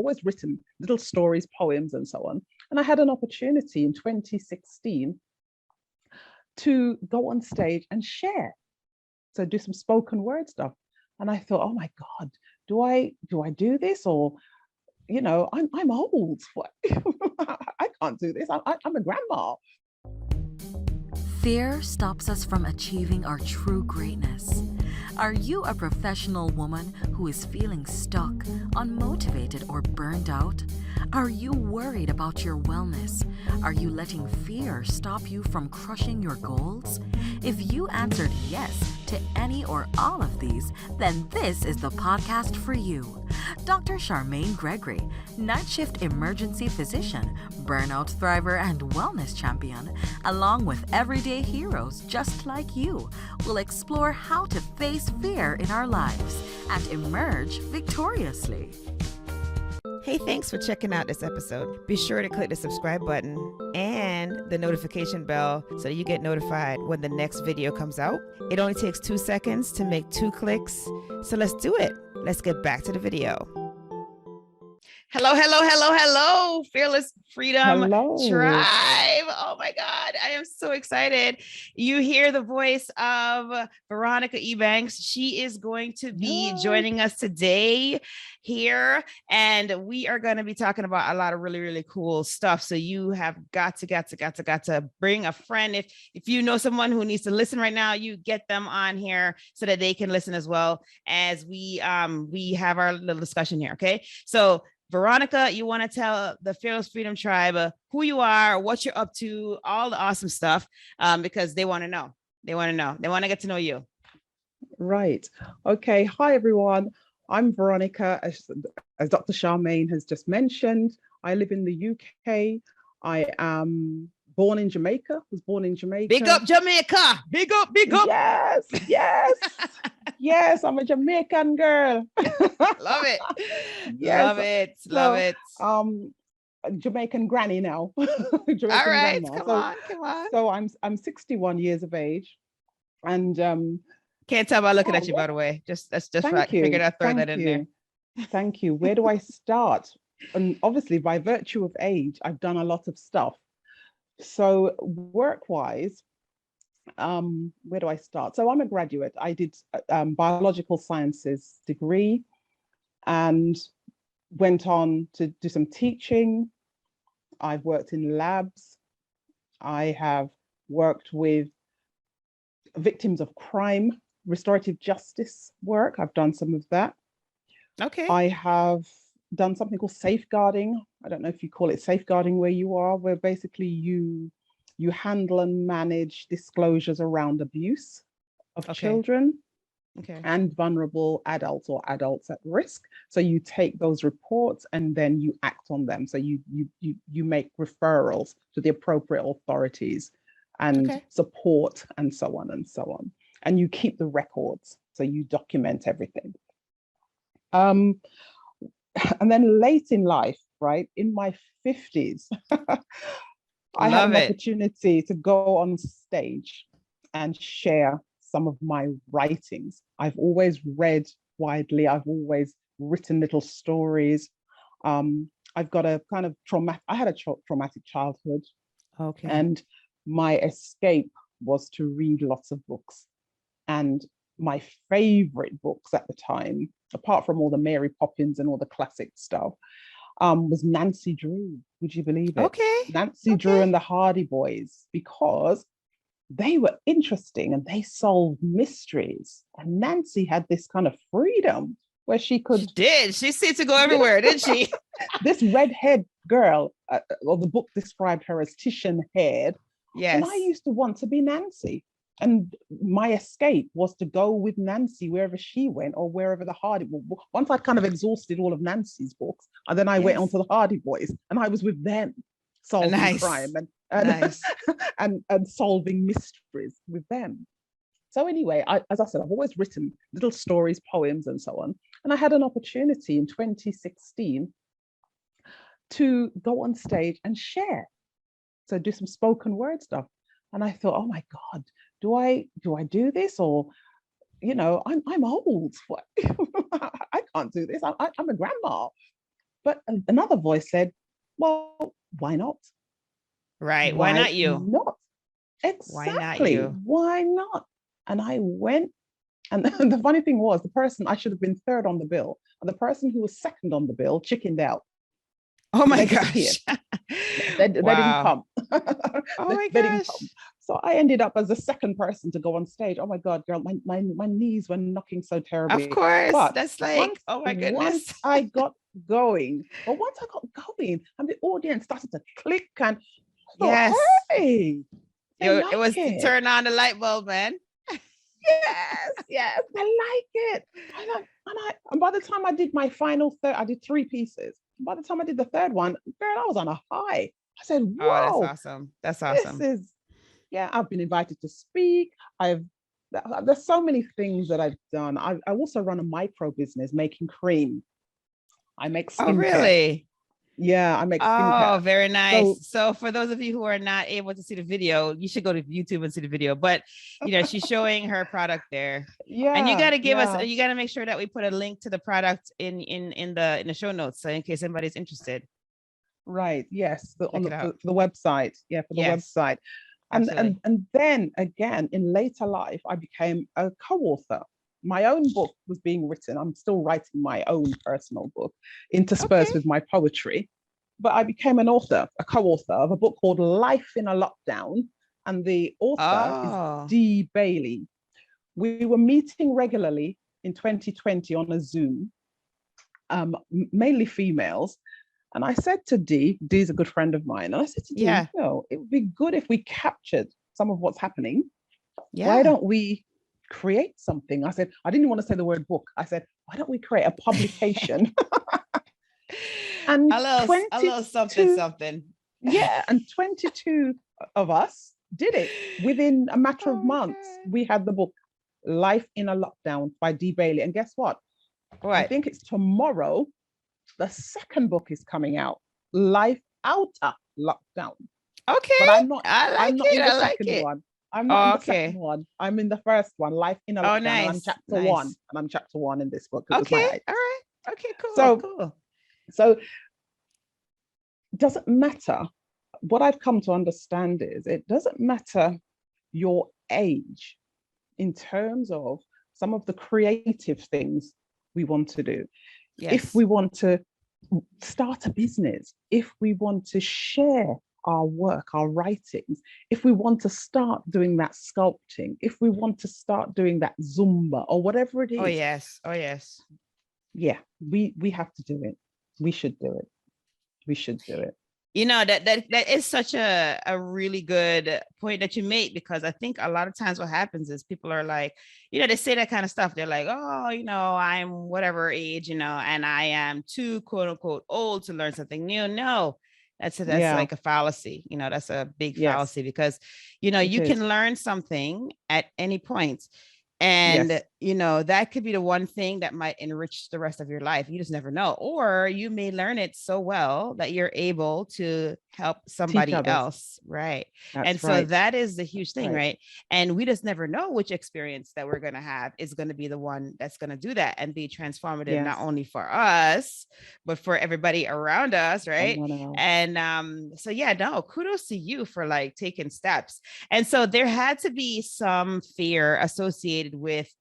always written little stories, poems, and so on. And I had an opportunity in 2016 to go on stage and share. So do some spoken word stuff. And I thought, oh my God, do I do this? Or, I'm old. What? I can't do this. I'm a grandma. Fear stops us from achieving our true greatness. Are you a professional woman who is feeling stuck, unmotivated, or burned out? Are you worried about your wellness? Are you letting fear stop you from crushing your goals? If you answered yes to any or all of these, then this is the podcast for you. Dr. Charmaine Gregory, night shift emergency physician, burnout thriver, and wellness champion, along with everyday heroes just like you, will explore how to face fear in our lives and emerge victoriously. Hey, thanks for checking out this episode. Be sure to click the subscribe button and the notification bell so you get notified when the next video comes out. It only takes 2 seconds to make 2 clicks. So let's do it. Let's get back to the video. Hello, Fearless Freedom Tribe. Oh my God, I am so excited. You hear the voice of Veronica Ebanks. She is going to be joining us today here, and we are going to be talking about a lot of really, really cool stuff. So you have got to bring a friend. If you know someone who needs to listen right now, you get them on here so that they can listen as well as we have our little discussion here. Okay, so Veronica, you want to tell the Fearless Freedom Tribe who you are, what you're up to, all the awesome stuff, because they want to know. They want to get to know you. Right. Okay. Hi, everyone. I'm Veronica. As Dr. Charmaine has just mentioned, I live in the UK. I am born in Jamaica, was born in Jamaica. Big up Jamaica. Big up. Yes. Yes, I'm a Jamaican girl. Love it. Yes. Love it. Jamaican granny now. Jamaican all right, grandma. Come on. So I'm 61 years of age, and can't tell by looking at you, by the way. That's just right. I figured I'd throw that in there. Thank you. Where do I start? And obviously, by virtue of age, I've done a lot of stuff. So work-wise, where do I start? So I'm a graduate. I did biological sciences degree and went on to do some teaching. I've worked in labs. I have worked with victims of crime, restorative justice work. I've done some of that. Okay. I have done something called safeguarding. I don't know if you call it safeguarding where you are, where basically you handle and manage disclosures around abuse of children and vulnerable adults or adults at risk. So you take those reports and then you act on them. So you make referrals to the appropriate authorities and support and so on and so on. And you keep the records. So you document everything. And then late in life, right, in my 50s, I had an opportunity to go on stage and share some of my writings. I've always read widely. I've always written little stories. I've got a kind of traumatic childhood. Okay. And my escape was to read lots of books. And my favorite books at the time, apart from all the Mary Poppins and all the classic stuff, was Nancy Drew. Would you believe it? Okay. Nancy Drew and the Hardy Boys, because they were interesting and they solved mysteries. And Nancy had this kind of freedom where she could... She seemed to go everywhere, didn't she? This redhead girl, or the book described her as Titian-haired. Yes. And I used to want to be Nancy. And my escape was to go with Nancy wherever she went or wherever the Hardy Boys. Once I'd kind of exhausted all of Nancy's books, and then I went on to the Hardy Boys, and I was with them solving crime and solving mysteries with them. So anyway, as I said, I've always written little stories, poems, and so on. And I had an opportunity in 2016 to go on stage and share. So do some spoken word stuff. And I thought, oh my God, do I do this? Or, I'm old. What? I can't do this. I'm a grandma. But another voice said, well, why not? Right. Why not you? Not? Why not Exactly. you? Why not? And I went, and the funny thing was, the person I should have been third on the bill, and the person who was second on the bill chickened out. Oh my They gosh. disappeared. They didn't come. Oh my They didn't gosh. come. So I ended up as the second person to go on stage. Oh my God, girl, my knees were knocking so Of terribly. course. But That's like, oh my goodness. once I got going, and the audience started to click, and I thought, Yes. hey, It was to turn on the light bulb, man. Yes, I like it. And by the time I did my final third, I did 3 pieces. By the time I did the third one, girl, I was on a high. I said, whoa, oh, that's awesome. That's awesome. This is, I've been invited to speak. There's so many things that I've done. I also run a micro business making cream. I make skincare. Oh, really? Yeah, I make skincare. Oh, very nice. So for those of you who are not able to see the video, you should go to YouTube and see the video. But she's showing her product there. Yeah. And you got to give us, you got to make sure that we put a link to the product in the show notes. So in case anybody's interested. Right. Yes. For the website. Yeah, for the website. And then again, in later life, I became a co-author. My own book was being written. I'm still writing my own personal book, interspersed with my poetry. But I became an author, a co-author of a book called Life in a Lockdown. And the author is Dee Bailey. We were meeting regularly in 2020 on a Zoom, mainly females. And I said to Dee, Dee's a good friend of mine, and I said to Dee, it would be good if we captured some of what's happening. Yeah. Why don't we create something? I said, I didn't want to say the word book. I said, why don't we create a publication? And a little something. Yeah, and 22 of us did it. Within a matter of months, we had the book Life in a Lockdown by Dee Bailey. And guess what? I think it's tomorrow. The second book is coming out, Life Outer Lockdown. Okay. But I'm not in the second one. I'm not in the second one. I'm in the first one, Life in a Lockdown. Nice. And I'm chapter 1. And I'm chapter 1 in this book. All right. Okay, cool. So it doesn't matter. What I've come to understand is it doesn't matter your age in terms of some of the creative things we want to do. Yes. If we want to start a business, if we want to share our work, our writings, if we want to start doing that sculpting, if we want to start doing that Zumba or whatever it is. Oh, yes. Yeah, we have to do it. We should do it. That is such a really good point that you made, because I think a lot of times what happens is people are like, they say that kind of stuff. They're like, oh, I'm whatever age, and I am too, quote unquote, old to learn something new. No, that's like a fallacy. That's a big fallacy, because, you can learn something at any point. And, that could be the one thing that might enrich the rest of your life. You just never know. Or you may learn it so well that you're able to help somebody else. Right. So that is the huge thing. Right. And we just never know which experience that we're going to have is going to be the one that's going to do that and be transformative, not only for us, but for everybody around us. Right. And kudos to you for like taking steps. And so there had to be some fear associated with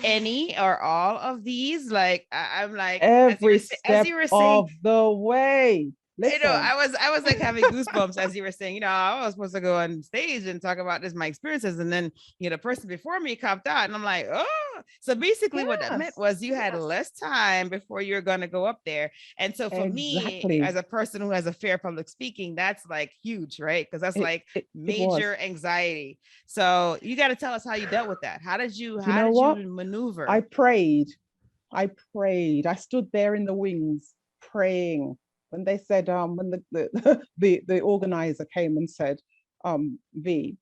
any or all of these. Like I'm like every step of the way. Listen. I was like having goosebumps as you were saying, I was supposed to go on stage and talk about my experiences. And then, the person before me copped out, and I'm like, oh, so basically what that meant was you had less time before you're going to go up there. And so for me, as a person who has a fear of public speaking, that's like huge, right? Because that's major anxiety. So you got to tell us how you dealt with that. How did you maneuver? I prayed. I stood there in the wings praying. When they said, when the organizer came and said, the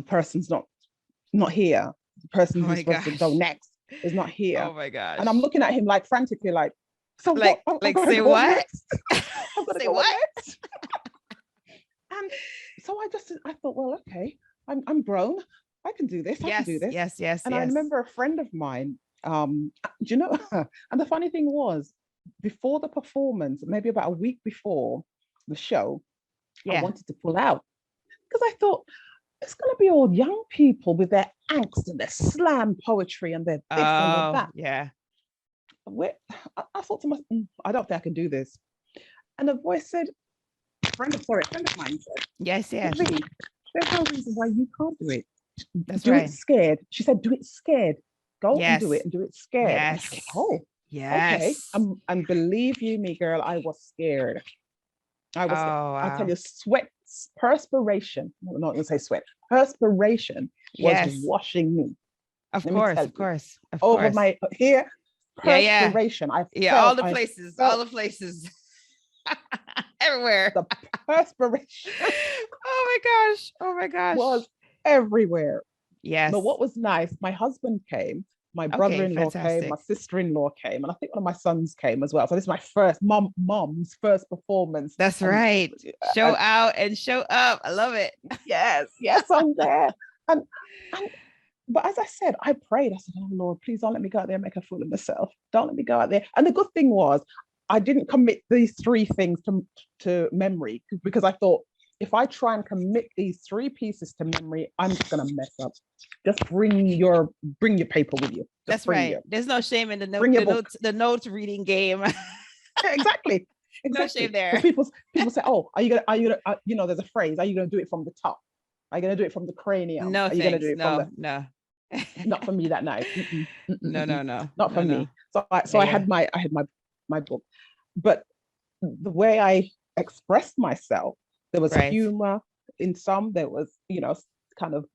person's not here. The person who's supposed to go next is not here. Oh my gosh. And I'm looking at him like frantically, like, so like, what? Say what? Say what? And so I thought, well, okay, I'm grown. I can do this. I can do this. Yes. And I remember a friend of mine, and the funny thing was, before the performance, maybe about a week before the show, I Yeah. wanted to pull out because I thought it's going to be all young people with their angst and their slam poetry and their this and their that. Yeah. I thought to myself, I don't think I can do this. And a voice said, a friend of mine said, yes, there's no reason why you can't do it. That's do right. it scared. She said, do it scared. Go and do it scared. Yes. Like, oh, yes. Okay. And believe you me, girl, I was scared. I was scared. Wow. I tell you, perspiration. I'm not going to say sweat. Perspiration was washing me. Of course. Over my here. Perspiration. All the places. Everywhere. The perspiration. Oh my gosh. Was everywhere. Yes. But what was nice, my husband came, my brother-in-law came, my sister-in-law came, and I think one of my sons came as well. So this is my first mom's first performance. That's right. Show out and show up. I love it. Yes, I'm there. But as I said, I prayed. I said, oh Lord, please don't let me go out there and make a fool of myself. Don't let me go out there. And the good thing was, I didn't commit these three things to memory, because I thought, if I try and commit these three pieces to memory, I'm just gonna mess up. Just bring your paper with you. That's right. There's no shame in the notes reading game. Exactly. No shame there. People say, "Oh, are you gonna? There's a phrase. Are you gonna do it from the top? Are you gonna do it from the cranium? No, are you gonna do it no. Not for me that night. No. Not for me. So I had my book, but the way I expressed myself, there was humor in some. There was, kind of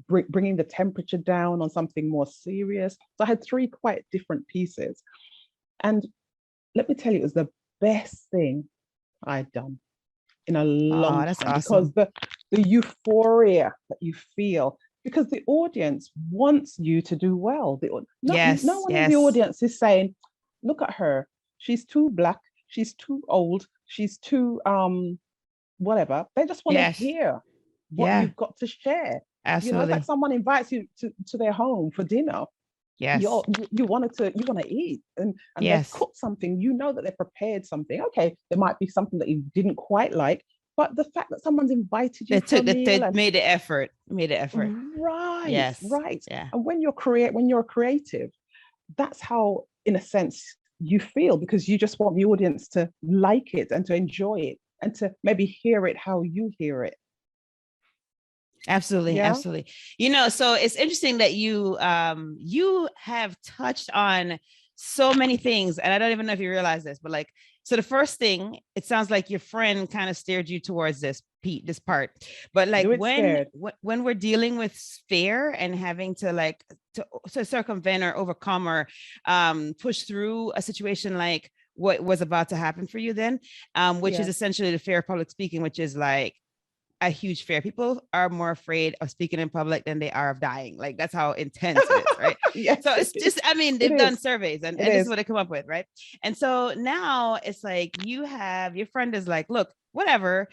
bringing the temperature down on something more serious. So I had three quite different pieces, and let me tell you, it was the best thing I'd done in a long time. Awesome. Because the euphoria that you feel, because the audience wants you to do well. No one in the audience is saying, look at her, she's too black, she's too old, she's too whatever. They just want to hear what you've got to share. Absolutely. It's like someone invites you to their home for dinner. Yes. You want to eat, and they've cooked something. That they prepared something. Okay, there might be something that you didn't quite like, but the fact that someone's invited you, they made the effort. Right. Yes. Right. Yeah. And when you're creative, that's how, in a sense, you feel, because you just want the audience to like it and to enjoy it and to maybe hear it how you hear it. Absolutely. So it's interesting that you have touched on so many things, and I don't even know if you realize this, but so the first thing, it sounds like your friend kind of steered you towards this part, but when we're dealing with fear and having to to circumvent or overcome or push through a situation like what was about to happen for you then, which is essentially the fear of public speaking, which is a huge fear. People are more afraid of speaking in public than they are of dying. That's how intense it is, right? Yes, so it's just, they've done surveys and this is what they come up with, right? And so now it's your friend is like, look, whatever,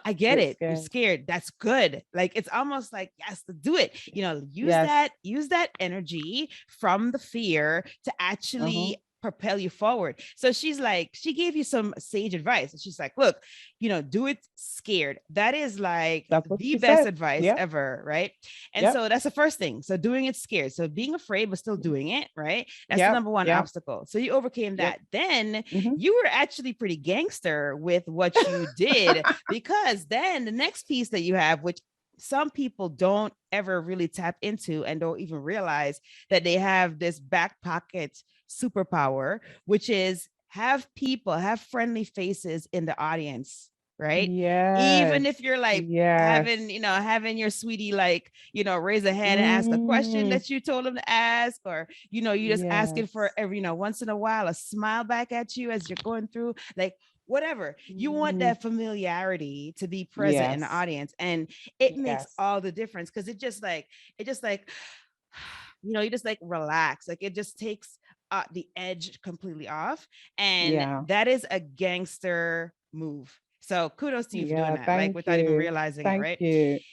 I get it. You're scared. That's good. It's almost like, yes, to do it, use that energy from the fear to actually propel you forward. So she gave you some sage advice. And she's like, look, do it scared. That is the best advice ever. Right. And so that's the first thing. So doing it scared. So being afraid, but still doing it. Right. That's the number one obstacle. So you overcame that. Then you were actually pretty gangster with what you did, because then the next piece that you have, which some people don't ever really tap into and don't even realize that they have this back pocket superpower, which is have friendly faces in the audience, right? Yeah. Even if you're having your sweetie raise a hand and ask a question that you told them to ask, or you just asking for every once in a while a smile back at you as you're going through, whatever. You want that familiarity to be present in the audience, and it makes all the difference, because it just you just relax. It just takes the edge completely off, and that is a gangster move. So kudos to you for doing that, without even realizing it, right?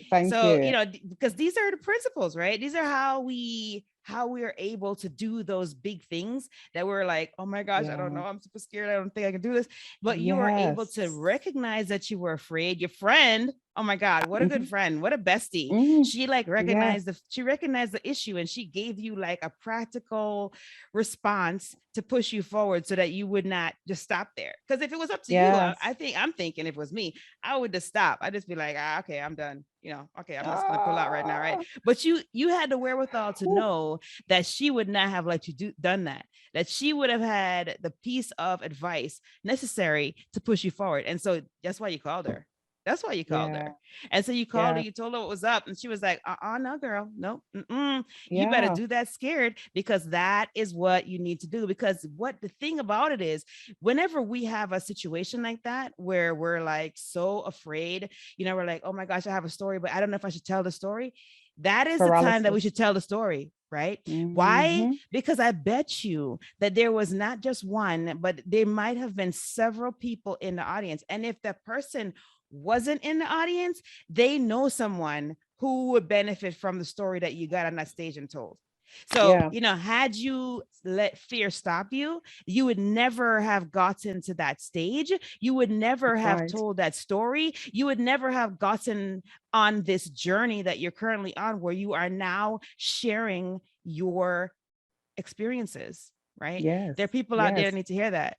Thank you. Because these are the principles, right? These are how we how we are able to do those big things that we're like, oh my gosh, I don't know, I'm super scared, I don't think I can do this. But you were able to recognize that you were afraid. Your friend, oh my God, what a good friend, what a bestie. She like recognized she recognized the issue, and she gave you like a practical response to push you forward so that you would not just stop there. Because if it was up to you, I'm thinking if it was me, I would just stop. I'd just be like, okay, I'm done. Okay, I'm just gonna pull out right now, right? But you had the wherewithal to know that she would not have let you done that she would have had the piece of advice necessary to push you forward. And so that's why you called her. That's why you called her. And so you called her, you told her what was up, and she was like, no, girl, no, you better do that scared, because that is what you need to do. Because what the thing about it is, whenever we have a situation like that, where we're like so afraid, we're like, oh my gosh, I have a story, but I don't know if I should tell the story. That is the time that we should tell the story, right? Why? Because I bet you that there was not just one, but there might have been several people in the audience. And if that person wasn't in the audience, they know someone who would benefit from the story that you got on that stage and told. So, had you let fear stop you, you would never have gotten to that stage. You would never have told that story. You would never have gotten on this journey that you're currently on, where you are now sharing your experiences, right? There are people out there that need to hear that.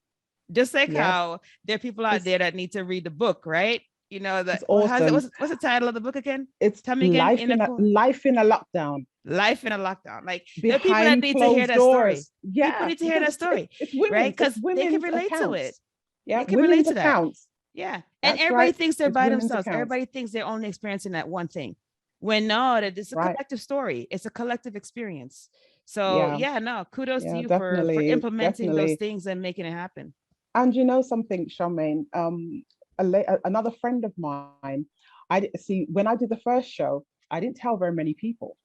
Just like how there are people out there that need to read the book, right? That awesome. What's the title of the book again? It's Life in a Lockdown. Life in a Lockdown. Like, there are people that need to hear that story. People need to hear that story, right? Because they can relate to it. Yeah, they can relate to that. Accounts. Yeah, and everybody thinks they're by themselves. Everybody thinks they're only experiencing that one thing. When no, that it's a collective story. It's a collective experience. So kudos to you for implementing those things and making it happen. And something, Charmaine, another friend of mine, when I did the first show, I didn't tell very many people,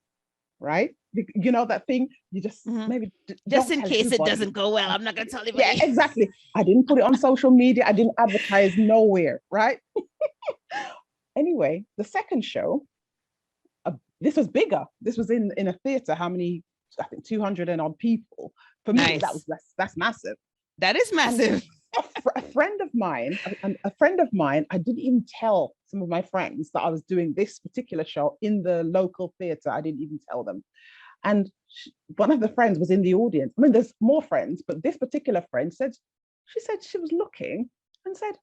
right? That thing, you just maybe just in case it doesn't go well, I'm not going to tell anybody. Yeah, exactly. I didn't put it on social media. I didn't advertise nowhere, right? Anyway, the second show, this was bigger. This was in a theater. How many? I think 200 and odd people. For me, that's massive. That is massive. A friend of mine, I didn't even tell some of my friends that I was doing this particular show in the local theater. I didn't even tell them. And one of the friends was in the audience. I mean, there's more friends, but this particular friend said she was looking and said,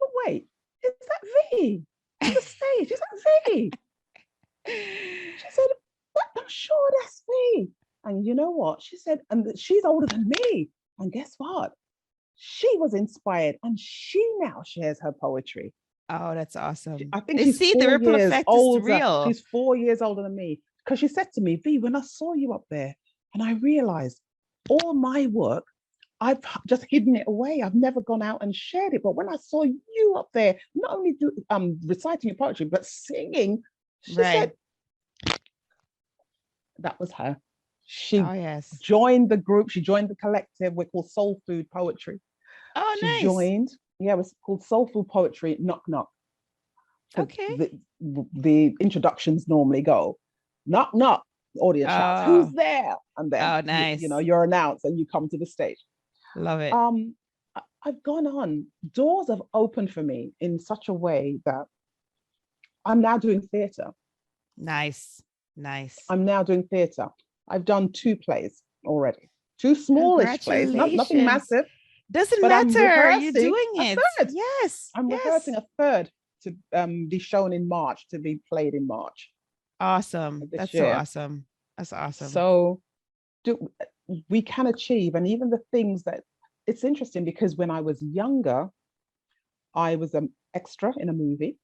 "But wait, is that V on the stage? Is that V?" She said, "I'm sure that's V." And you know what? She said, and she's older than me. And guess what? She was inspired, and she now shares her poetry. Oh, that's awesome. I think she's the ripple effect is real. She's 4 years older than me, because she said to me, "V, when I saw you up there, and I realized all my work, I've just hidden it away. I've never gone out and shared it. But when I saw you up there, not only reciting your poetry, but singing," she said, that was her. She joined the group. She joined the collective. We're called Soul Food Poetry. Oh, nice. She joined. Yeah, it was called Soul Food Poetry. Knock knock. Okay. The introductions normally go, knock knock. Audience shouts, "Who's there?" And then, nice. You're announced and you come to the stage. Love it. I've gone on. Doors have opened for me in such a way that I'm now doing theatre. Nice. I'm now doing theatre. I've done 2 plays already, 2 smallish plays, nothing massive. Doesn't matter. You're doing it. Yes. I'm rehearsing a third to be shown in March, to be played in March. Awesome. That's so awesome. That's awesome. So we can achieve, and even the things that, it's interesting because when I was younger, I was an extra in a movie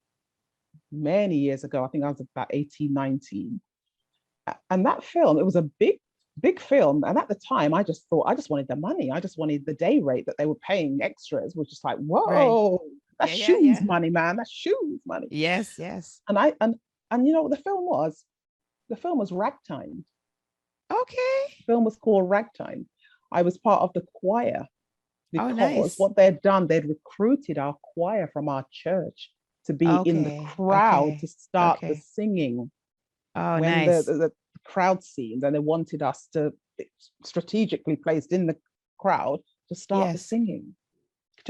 many years ago. I think I was about 18, 19. And that film, it was a big film. And at the time, I just thought, I just wanted the money. I just wanted the day rate that they were paying extras, which is like, whoa, that's shoes money, man. That's shoes money. Yes. And you know what the film was? The film was Ragtime. Okay. The film was called Ragtime. I was part of the choir because what they'd done, they'd recruited our choir from our church to be in the crowd to start the singing. Oh, when nice. the crowd scenes, and they wanted us to strategically placed in the crowd to start the singing.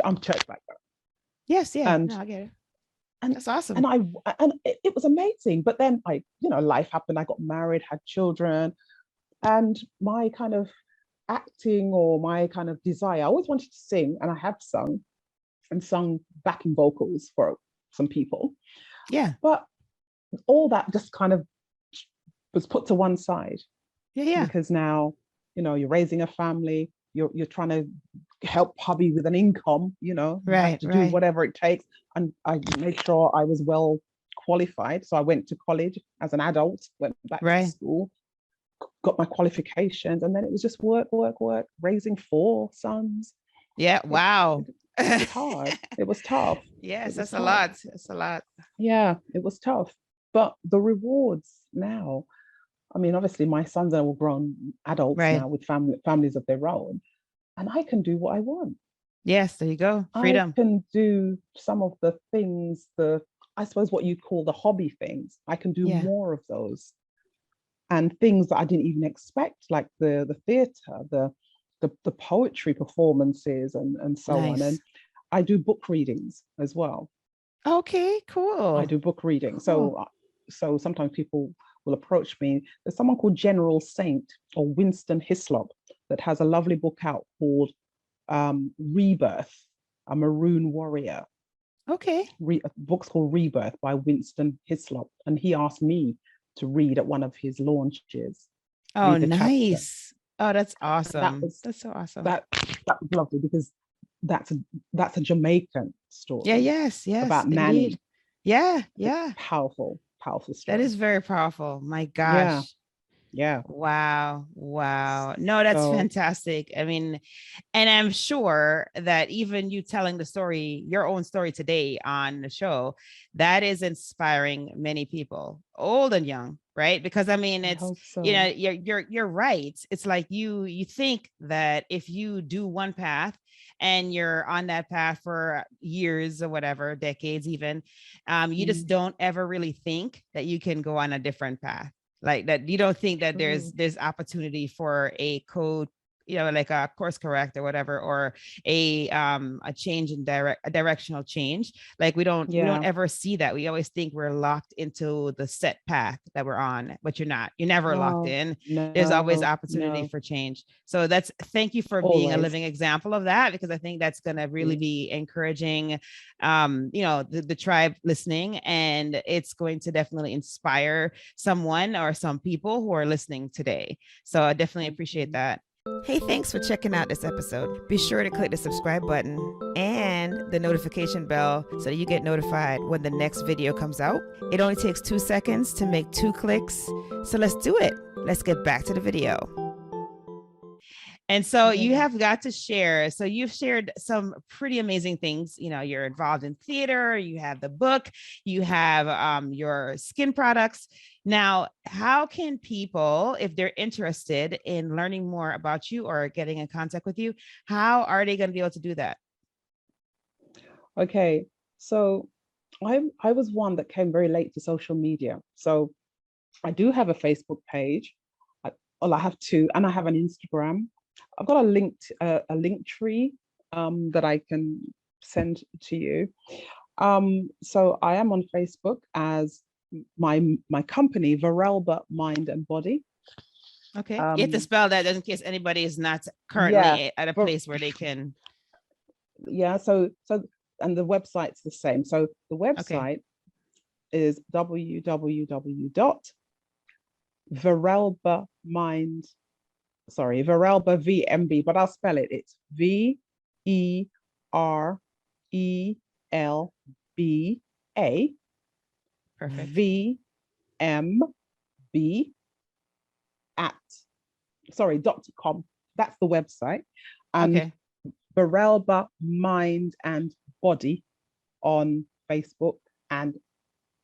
I'm church like that. Yes, yeah. And no, I get it. And that's awesome. And it was amazing. But then life happened. I got married, had children, and my kind of acting or my kind of desire, I always wanted to sing, and I have sung backing vocals for some people. Yeah. But all that just kind of was put to one side. Yeah. Because now, you're raising a family, you're trying to help hubby with an income, right, to do whatever it takes. And I made sure I was well qualified. So I went to college as an adult, went back to school, got my qualifications, and then it was just work, raising 4 sons. Yeah. Wow. It was hard. It was tough. Yes, that's a lot. That's a lot. Yeah, it was tough. But the rewards now, I mean, obviously my sons are all grown adults now with families of their own, and I can do what I want. Yes, there you go. Freedom. I can do some of the things, I suppose what you'd call the hobby things. I can do more of those, and things that I didn't even expect, like the theatre, the poetry performances, and so on. And I do book readings as well. Okay, cool. I do book readings. Cool. So sometimes people will approach me. There's someone called General Saint or Winston Hislop that has a lovely book out called Rebirth, a Maroon Warrior. Okay. A book's called Rebirth by Winston Hislop, and he asked me to read at one of his launches. Oh, nice. Oh, that's awesome. That's so awesome. That was lovely, because that's a Jamaican story. Yeah, yes. About Nanny. Yeah. Powerful story. That is very powerful. My gosh. Yeah. Wow. No, that's fantastic. I mean, and I'm sure that even you telling the story, your own story today on the show, that is inspiring many people, old and young, right? Because I mean, it's, you're right. It's like you think that if you do one path and you're on that path for years or whatever, decades even, you just don't ever really think that you can go on a different path. Like that, you don't think that there's opportunity for a code, like a course correct or whatever, or a change in a directional change. Like we don't ever see that. We always think we're locked into the set path that we're on, but you're not. You're never locked in. There's always opportunity for change. So thank you for being a living example of that, because I think that's going to really be encouraging, the tribe listening, and it's going to definitely inspire someone or some people who are listening today. So I definitely appreciate that. Hey, thanks for checking out this episode. Be sure to click the subscribe button and the notification bell so that you get notified when the next video comes out. It only takes 2 seconds to make 2 clicks. So let's do it. Let's get back to the video. And so you have got to share. So you've shared some pretty amazing things. You're involved in theater, you have the book, you have your skin products. Now, how can people, if they're interested in learning more about you or getting in contact with you, how are they going to be able to do that? Okay, so I was one that came very late to social media. So I do have a Facebook page. I have 2, and I have an Instagram. I've got a link tree that I can send to you. So I am on Facebook as my company, Verelba Mind and Body. Okay. You have to spell that in case anybody is not currently at a place where they can. Yeah. So and the website's the same. So the website is Verelba VMB, but I'll spell it. It's VERELBA. Perfect. VMB .com. That's the website. And Verelba Mind and Body on Facebook and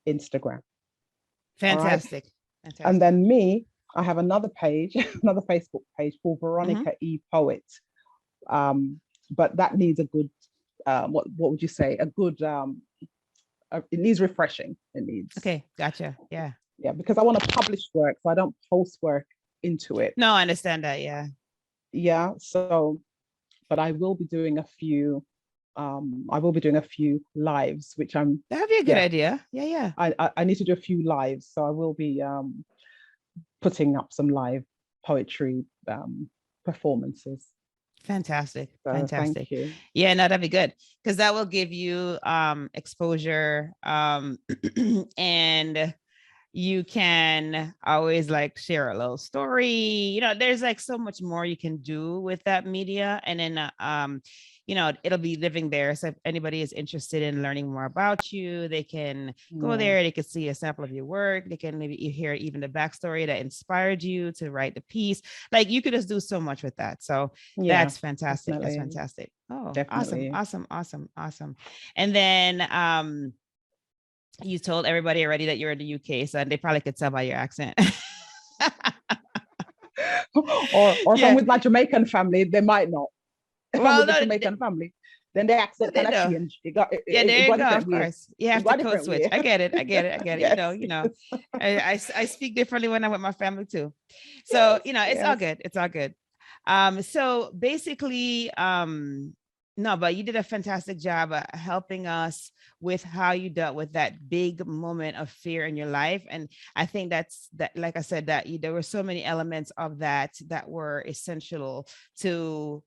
Instagram. Fantastic. Right? Fantastic. And then I have another page, another Facebook page called Veronica E Poet. But that needs a good, what would you say? A good, it needs refreshing. It needs. Okay, gotcha. Yeah. Yeah, because I want to publish work, so I don't post work into it. No, I understand that. Yeah. Yeah. So, but I will be doing a few. I will be doing a few lives, which That'd be a good idea. Yeah, yeah. I need to do a few lives, so I will be putting up some live poetry performances. Fantastic. So Fantastic. thank you. Yeah, no, that'd be good because that will give you exposure and you can always like share a little story. You know, there's like so much more you can do with that media. And then you know, it'll be living there. So if anybody is interested in learning more about you, they can go there, they can see a sample of your work, they can maybe hear even the backstory that inspired you to write the piece. Like you could just do so much with that. So that's fantastic. Definitely. That's fantastic. Oh, definitely. Awesome. And then you told everybody already that you're in the UK, so they probably could tell by your accent. or if I'm with my Jamaican family, they might not. If I'm with the Jamaican family, then the accent kind of change. There you go. Of course, you have to code switch. I get it. Yes. You know. I speak differently when I'm with my family too. So you know, it's all good. It's all good. So basically, no, but you did a fantastic job helping us with how you dealt with that big moment of fear in your life. And I think that's that, like I said, that there were so many elements of that were essential to,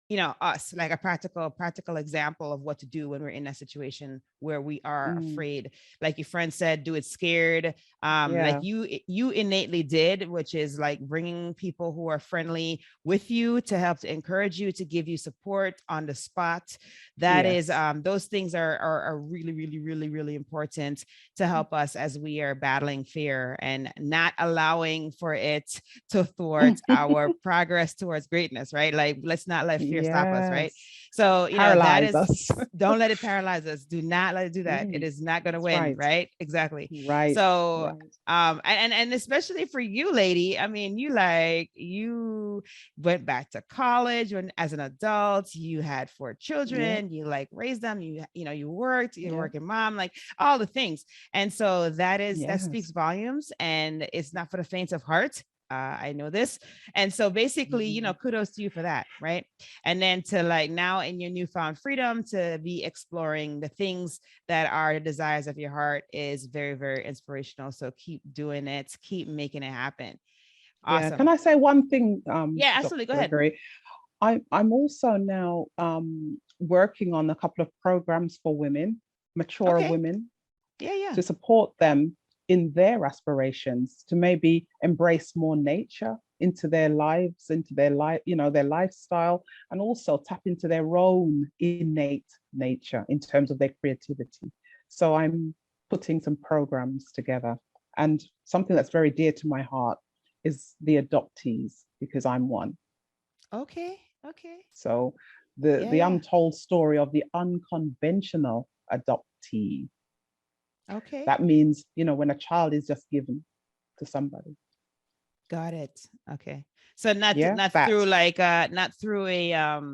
you know, us, like a practical example of what to do when we're in that situation where we are afraid. Like your friend said, do it scared. Like you innately did, which is like bringing people who are friendly with you to help to encourage you, to give you support on the spot. That is, those things are really important to help us as we are battling fear and not allowing for it to thwart our progress towards greatness, right? Like, let's not let fear stop us, right? So, you know, that is, don't let it paralyze us. Do not let it do that. It is not going to win, right? Exactly. Right. So, and especially for you, lady, I mean, you went back to college when, as an adult, you had 4 children, you like raised them, you know, you worked, you're a working mom, like all the things. And so that speaks volumes, and it's not for the faint of heart. I know this. And so basically, you know, kudos to you for that. Right. And then to like now in your newfound freedom to be exploring the things that are the desires of your heart is very, very inspirational. So keep doing it, keep making it happen. Awesome. Yeah. Can I say one thing? Yeah, absolutely. Go ahead. I'm also now working on a couple of programs for women, mature women, to support them in their aspirations, to maybe embrace more nature into their lives, into their life, you know, their lifestyle, and also tap into their own innate nature in terms of their creativity. So I'm putting some programs together, and something that's very dear to my heart is the adoptees, because I'm one. Okay. So the untold story of the unconventional adoptee. Okay. That means, you know, when a child is just given to somebody. Got it. Okay. So not through like not through a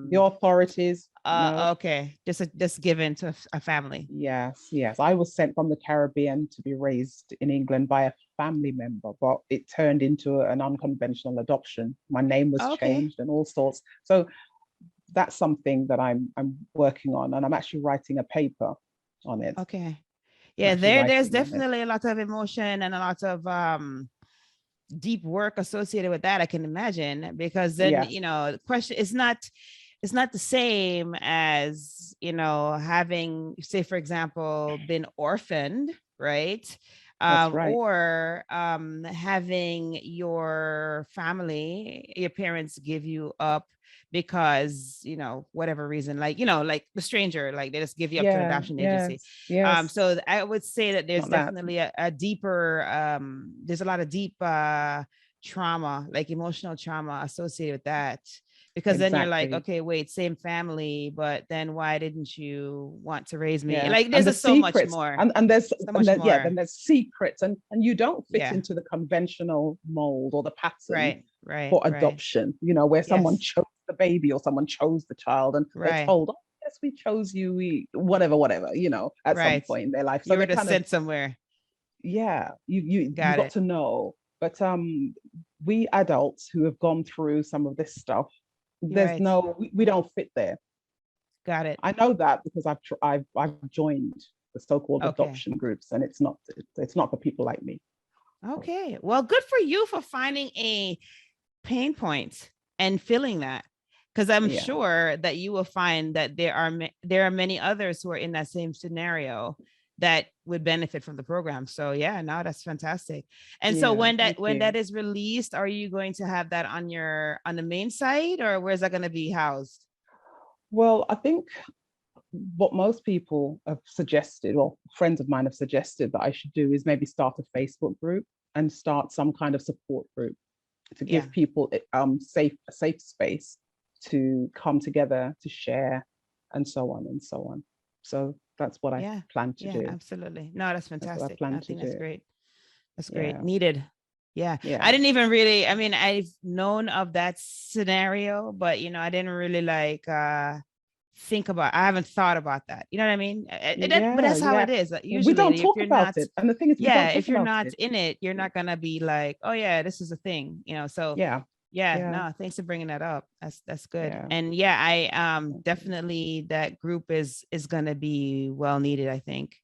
the authorities. No. Okay. Just given to a family. Yes. I was sent from the Caribbean to be raised in England by a family member, but it turned into an unconventional adoption. My name was changed and all sorts. So that's something that I'm working on, and I'm actually writing a paper on it. Okay. Yeah, there's definitely a lot of emotion and a lot of deep work associated with that, I can imagine, because then you know, the question is not, it's not the same as, you know, having, say for example, been orphaned, right? Or having your family, your parents give you up because, you know, whatever reason, like, you know, like the stranger, like they just give you up to an adoption agency. So I would say that there's definitely a deeper, there's a lot of deep trauma, like emotional trauma associated with that. Because then you're like, okay, wait, same family, but then why didn't you want to raise me? Like there's so much more. And there's so much more. Then there's secrets, and you don't fit into the conventional mold or the pattern for adoption, you know, where someone chose the baby or someone chose the child, and they're told, oh, yes, we chose you, whatever, you know, at some point in their life. So you were sent somewhere. you got to know. But we adults who have gone through some of this stuff, there's we don't fit there. Got it. I know that because I've joined the so-called adoption groups, and it's not for people like me. Okay, well, good for you for finding a pain point and feeling that, because I'm sure that you will find that there are many others who are in that same scenario that would benefit from the program. So no, that's fantastic. And so when that is released, are you going to have that on the main site, or where's that going to be housed? Well, I think what most people have suggested, or friends of mine have suggested that I should do, is maybe start a Facebook group and start some kind of support group to give people a safe space to come together, to share, and so on and so on. So that's what I plan to do. Absolutely. No, that's fantastic. I think that's great. That's great. Yeah. Needed. Yeah. I didn't even really, I've known of that scenario, but I didn't really I haven't thought about that. You know what I mean? But that's how it is. Usually, we don't talk about it. And the thing is, if you're not in it, you're not going to be like, oh yeah, this is a thing, so no, thanks for bringing that up. That's good. And I definitely, that group is going to be well needed, I think,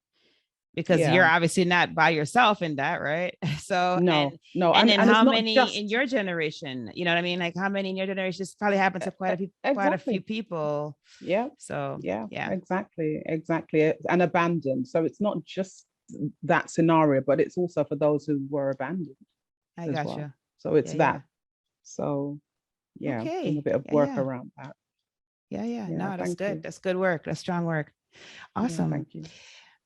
because you're obviously not by yourself in that, right? So no. And then how many in your generation? You know what I mean? Like how many in your generation? This probably happened to quite a few people. Yeah. So exactly, and abandoned. So it's not just that scenario, but it's also for those who were abandoned. I gotcha. Well. So it's that. So doing a bit of work around that. No, that's good. That's good work. That's strong work. Awesome. Thank you.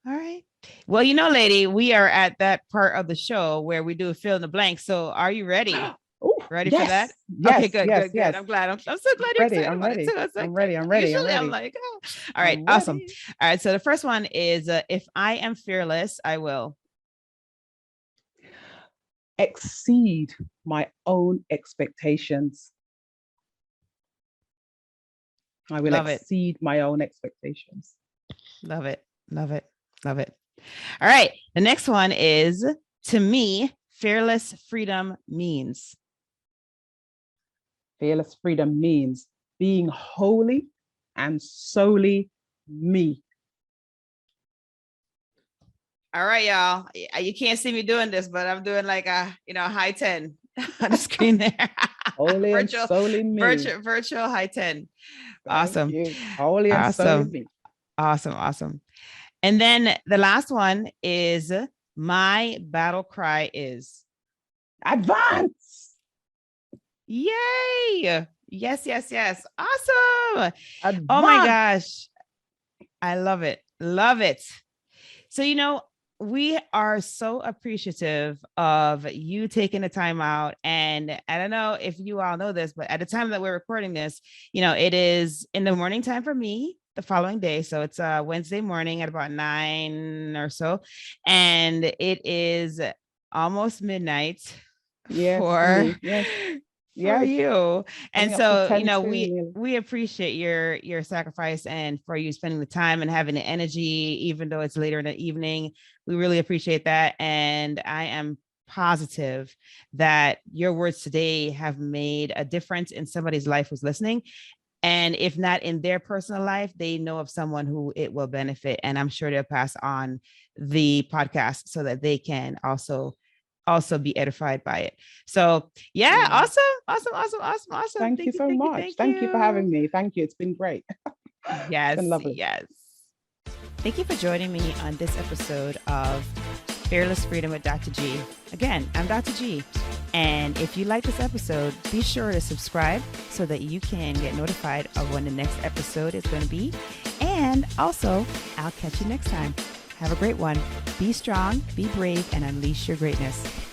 All right. Well, lady, we are at that part of the show where we do a fill in the blank. So are you ready? Ready for that? Yes, okay, good. I'm glad. I'm so glad you're excited about it too. I'm ready. Usually I'm like, oh. All right, awesome. All right. So the first one is if I am fearless, I will exceed my own expectations. I will exceed my own expectations. Love it. Love it. Love it. All right. The next one is, to me, fearless freedom means. Fearless freedom means being wholly and solely me. All right, y'all. You can't see me doing this, but I'm doing like a high 10 on the screen there. Wholly and solely me. Virtual high 10. Awesome. Wholly and solely me. Awesome. And then the last one is, my battle cry is advance. Yay. Yes. Awesome. Advance. Oh my gosh. I love it. So, we are so appreciative of you taking the time out. And I don't know if you all know this, but at the time that we're recording this, it is in the morning time for me the following day. So it's Wednesday morning at about 9 or so. And it is almost midnight for you. And so, we appreciate your sacrifice and for you spending the time and having the energy, even though it's later in the evening. We really appreciate that. And I am positive that your words today have made a difference in somebody's life who's listening. And if not in their personal life, they know of someone who it will benefit. And I'm sure they'll pass on the podcast so that they can also be edified by it. So awesome. Thank you so much. Thank you for having me. Thank you. It's been great. Yes. It's been lovely. Yes. Thank you for joining me on this episode of Fearless Freedom with Dr. G. Again, I'm Dr. G. And if you like this episode, be sure to subscribe so that you can get notified of when the next episode is going to be. And also, I'll catch you next time. Have a great one. Be strong, be brave, and unleash your greatness.